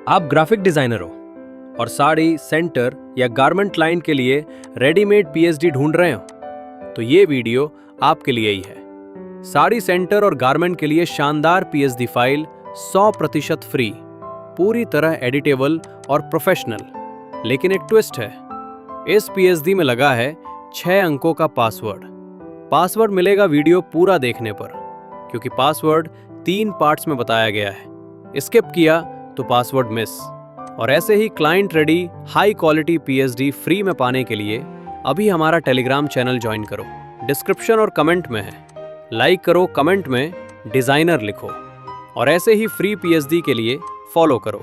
आप graphic designer हो और साड़ी, सेंटर या गारमेंट लाइन के लिए रेडीमेड पीएसडी ढूंढ रहे हो तो ये वीडियो आपके लिए ही है। साड़ी सेंटर और गारमेंट के लिए शानदार पीएसडी फाइल 100% फ्री, पूरी तरह एडिटेबल और प्रोफेशनल। लेकिन एक ट्विस्ट है, इस पीएसडी में लगा है 6 अंकों का पासवर्ड मिलेगा वीडियो पूरा देखने पर, क्योंकि पासवर्ड 3 पार्ट्स में बताया गया है। स्किप किया तो पासवर्ड मिस। और ऐसे ही client ready high quality PSD free में पाने के लिए अभी हमारा टेलीग्राम चैनल ज्वाइन करो, डिस्क्रिप्शन और कमेंट में है। लाइक करो, कमेंट में डिजाइनर लिखो और ऐसे ही फ्री पीएसडी के लिए फॉलो करो।